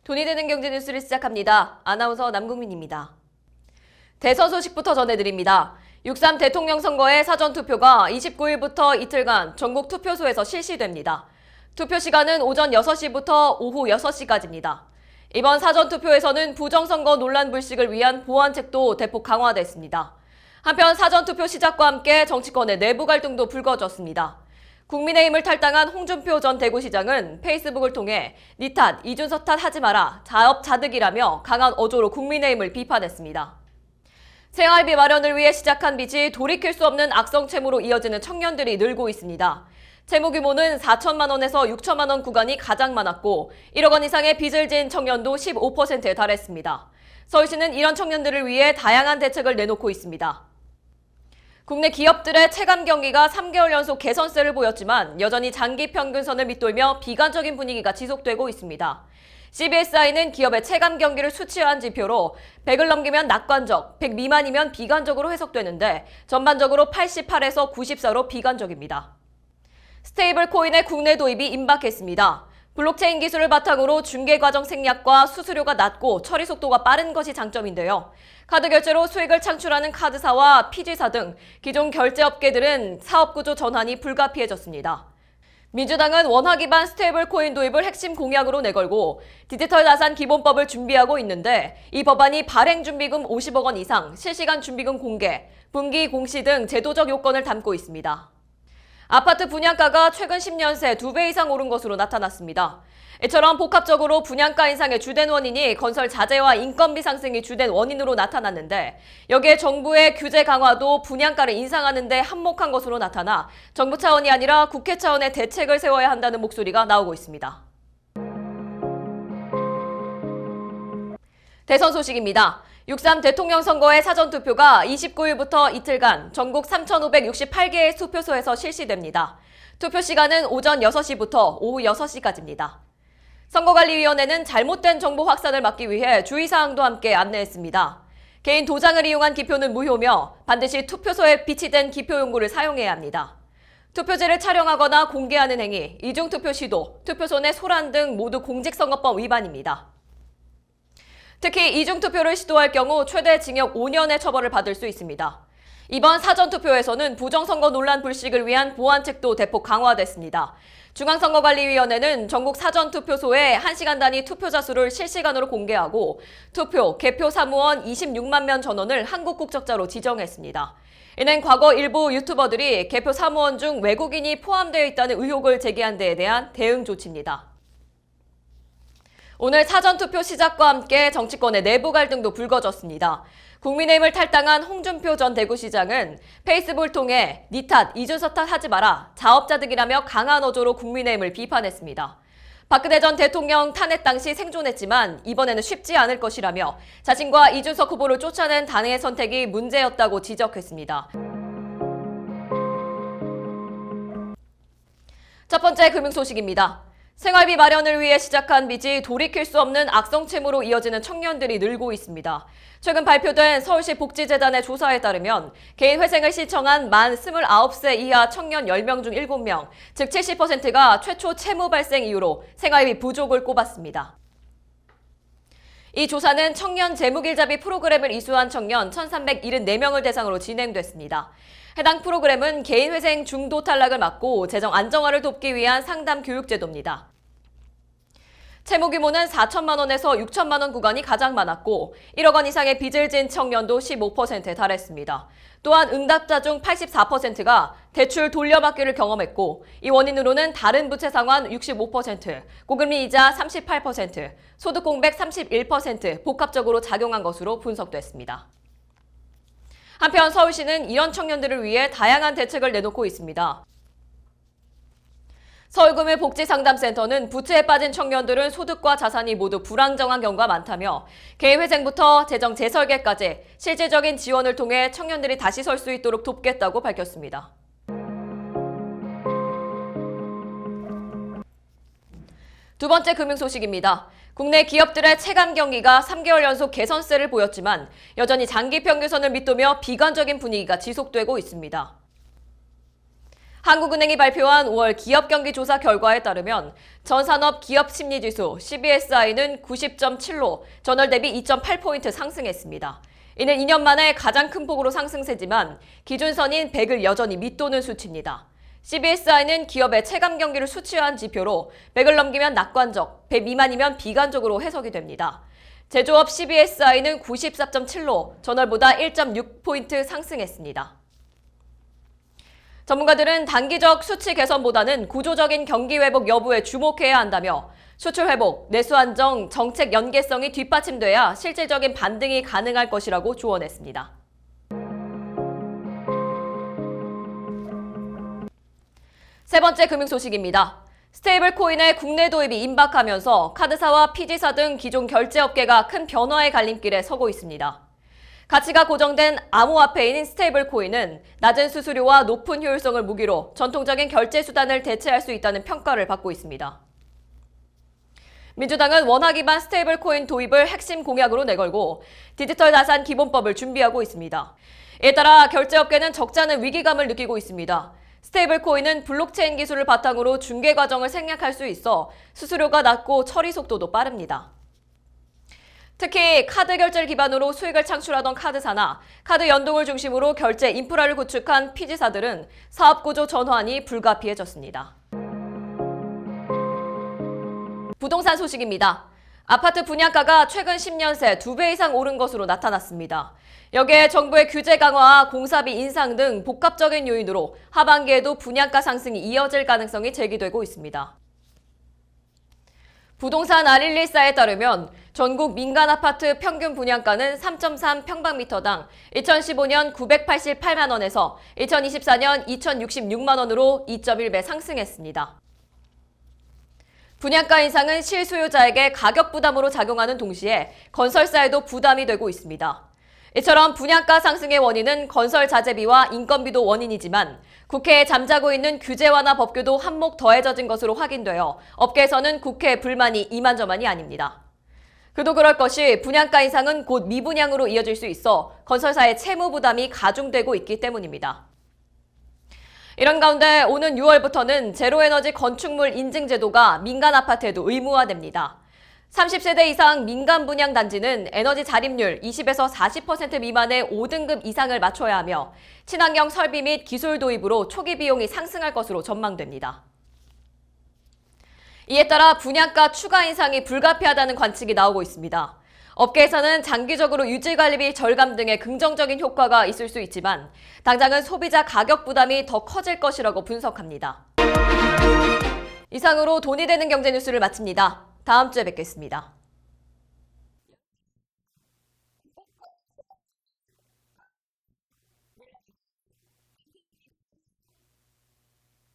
돈이 되는 경제 뉴스를 시작합니다. 아나운서 남국민입니다. 대선 소식부터 전해드립니다. 6.3 대통령 선거의 사전투표가 29일부터 이틀간 전국 투표소에서 실시됩니다. 투표 시간은 오전 6시부터 오후 6시까지입니다. 이번 사전투표에서는 부정선거 논란 불식을 위한 보완책도 대폭 강화됐습니다. 한편 사전투표 시작과 함께 정치권의 내부 갈등도 불거졌습니다. 국민의힘을 탈당한 홍준표 전 대구시장은 페이스북을 통해 니 탓, 이준석 탓 하지 마라, 자업자득이라며 강한 어조로 국민의힘을 비판했습니다. 생활비 마련을 위해 시작한 빚이 돌이킬 수 없는 악성 채무로 이어지는 청년들이 늘고 있습니다. 채무 규모는 4천만 원에서 6천만 원 구간이 가장 많았고 1억 원 이상의 빚을 진 청년도 15%에 달했습니다. 서울시는 이런 청년들을 위해 다양한 대책을 내놓고 있습니다. 국내 기업들의 체감 경기가 3개월 연속 개선세를 보였지만 여전히 장기 평균선을 밑돌며 비관적인 분위기가 지속되고 있습니다. CBSI는 기업의 체감 경기를 수치화한 지표로 100을 넘기면 낙관적, 100 미만이면 비관적으로 해석되는데 전반적으로 88에서 94로 비관적입니다. 스테이블 코인의 국내 도입이 임박했습니다. 블록체인 기술을 바탕으로 중개과정 생략과 수수료가 낮고 처리 속도가 빠른 것이 장점인데요. 카드 결제로 수익을 창출하는 카드사와 PG사 등 기존 결제업계들은 사업구조 전환이 불가피해졌습니다. 민주당은 원화 기반 스테이블 코인 도입을 핵심 공약으로 내걸고 디지털 자산 기본법을 준비하고 있는데 이 법안이 발행 준비금 50억 원 이상, 실시간 준비금 공개, 분기 공시 등 제도적 요건을 담고 있습니다. 아파트 분양가가 최근 10년 새 2배 이상 오른 것으로 나타났습니다. 이처럼 복합적으로 분양가 인상의 주된 원인이 건설 자재와 인건비 상승이 주된 원인으로 나타났는데 여기에 정부의 규제 강화도 분양가를 인상하는 데 한몫한 것으로 나타나 정부 차원이 아니라 국회 차원의 대책을 세워야 한다는 목소리가 나오고 있습니다. 대선 소식입니다. 6.3 대통령 선거의 사전투표가 29일부터 이틀간 전국 3,568개의 투표소에서 실시됩니다. 투표 시간은 오전 6시부터 오후 6시까지입니다. 선거관리위원회는 잘못된 정보 확산을 막기 위해 주의사항도 함께 안내했습니다. 개인 도장을 이용한 기표는 무효며 반드시 투표소에 비치된 기표용구를 사용해야 합니다. 투표지를 촬영하거나 공개하는 행위, 이중투표 시도, 투표소 내 소란 등 모두 공직선거법 위반입니다. 특히 이중투표를 시도할 경우 최대 징역 5년의 처벌을 받을 수 있습니다. 이번 사전투표에서는 부정선거 논란 불식을 위한 보완책도 대폭 강화됐습니다. 중앙선거관리위원회는 전국 사전투표소에 1시간 단위 투표자 수를 실시간으로 공개하고 투표, 개표 사무원 26만 명 전원을 한국 국적자로 지정했습니다. 이는 과거 일부 유튜버들이 개표 사무원 중 외국인이 포함되어 있다는 의혹을 제기한 데에 대한 대응 조치입니다. 오늘 사전투표 시작과 함께 정치권의 내부 갈등도 불거졌습니다. 국민의힘을 탈당한 홍준표 전 대구시장은 페이스북을 통해 니 탓, 이준석 탓 하지 마라, 자업자득이라며 강한 어조로 국민의힘을 비판했습니다. 박근혜 전 대통령 탄핵 당시 생존했지만 이번에는 쉽지 않을 것이라며 자신과 이준석 후보를 쫓아낸 당의 선택이 문제였다고 지적했습니다. 첫 번째 금융 소식입니다. 생활비 마련을 위해 시작한 빚이 돌이킬 수 없는 악성 채무로 이어지는 청년들이 늘고 있습니다. 최근 발표된 서울시 복지재단의 조사에 따르면 개인 회생을 신청한 만 29세 이하 청년 10명 중 7명, 즉 70%가 최초 채무 발생 이유로 생활비 부족을 꼽았습니다. 이 조사는 청년 재무길잡이 프로그램을 이수한 청년 1,374명을 대상으로 진행됐습니다. 해당 프로그램은 개인회생 중도 탈락을 막고 재정 안정화를 돕기 위한 상담 교육 제도입니다. 채무 규모는 4천만 원에서 6천만 원 구간이 가장 많았고 1억 원 이상의 빚을 진 청년도 15%에 달했습니다. 또한 응답자 중 84%가 대출 돌려받기를 경험했고 이 원인으로는 다른 부채 상환 65%, 고금리 이자 38%, 소득 공백 31% 복합적으로 작용한 것으로 분석됐습니다. 한편 서울시는 이런 청년들을 위해 다양한 대책을 내놓고 있습니다. 서울금융복지상담센터는 부채에 빠진 청년들은 소득과 자산이 모두 불안정한 경우가 많다며 개인회생부터 재정 재설계까지 실질적인 지원을 통해 청년들이 다시 설 수 있도록 돕겠다고 밝혔습니다. 두 번째 금융 소식입니다. 국내 기업들의 체감 경기가 3개월 연속 개선세를 보였지만 여전히 장기 평균선을 밑도며 비관적인 분위기가 지속되고 있습니다. 한국은행이 발표한 5월 기업경기조사 결과에 따르면 전산업 기업심리지수 CBSI는 90.7로 전월 대비 2.8포인트 상승했습니다. 이는 2년 만에 가장 큰 폭으로 상승세지만 기준선인 100을 여전히 밑도는 수치입니다. CBSI는 기업의 체감 경기를 수치화한 지표로 100을 넘기면 낙관적, 100 미만이면 비관적으로 해석이 됩니다. 제조업 CBSI는 94.7로 전월보다 1.6포인트 상승했습니다. 전문가들은 단기적 수치 개선보다는 구조적인 경기 회복 여부에 주목해야 한다며 수출 회복, 내수 안정, 정책 연계성이 뒷받침돼야 실질적인 반등이 가능할 것이라고 조언했습니다. 세 번째 금융 소식입니다. 스테이블 코인의 국내 도입이 임박하면서 카드사와 피지사 등 기존 결제업계가 큰 변화의 갈림길에 서고 있습니다. 가치가 고정된 암호화폐인 스테이블 코인은 낮은 수수료와 높은 효율성을 무기로 전통적인 결제 수단을 대체할 수 있다는 평가를 받고 있습니다. 민주당은 원화 기반 스테이블 코인 도입을 핵심 공약으로 내걸고 디지털 자산 기본법을 준비하고 있습니다. 이에 따라 결제업계는 적잖은 위기감을 느끼고 있습니다. 스테이블 코인은 블록체인 기술을 바탕으로 중개 과정을 생략할 수 있어 수수료가 낮고 처리 속도도 빠릅니다. 특히 카드 결제를 기반으로 수익을 창출하던 카드사나 카드 연동을 중심으로 결제 인프라를 구축한 피지사들은 사업구조 전환이 불가피해졌습니다. 부동산 소식입니다. 아파트 분양가가 최근 10년 새 2배 이상 오른 것으로 나타났습니다. 여기에 정부의 규제 강화와 공사비 인상 등 복합적인 요인으로 하반기에도 분양가 상승이 이어질 가능성이 제기되고 있습니다. 부동산 아릴리사에 따르면 전국 민간 아파트 평균 분양가는 3.3 평방미터당 2015년 988만 원에서 2024년 2066만 원으로 2.1배 상승했습니다. 분양가 인상은 실수요자에게 가격 부담으로 작용하는 동시에 건설사에도 부담이 되고 있습니다. 이처럼 분양가 상승의 원인은 건설 자재비와 인건비도 원인이지만 국회에 잠자고 있는 규제 완화 법규도 한몫 더해져진 것으로 확인되어 업계에서는 국회 불만이 이만저만이 아닙니다. 그도 그럴 것이 분양가 인상은 곧 미분양으로 이어질 수 있어 건설사의 채무 부담이 가중되고 있기 때문입니다. 이런 가운데 오는 6월부터는 제로에너지 건축물 인증 제도가 민간 아파트에도 의무화됩니다. 30세대 이상 민간 분양 단지는 에너지 자립률 20에서 40% 미만의 5등급 이상을 맞춰야 하며 친환경 설비 및 기술 도입으로 초기 비용이 상승할 것으로 전망됩니다. 이에 따라 분양가 추가 인상이 불가피하다는 관측이 나오고 있습니다. 업계에서는 장기적으로 유지관리비 절감 등의 긍정적인 효과가 있을 수 있지만 당장은 소비자 가격 부담이 더 커질 것이라고 분석합니다. 이상으로 돈이 되는 경제 뉴스를 마칩니다. 다음 주에 뵙겠습니다.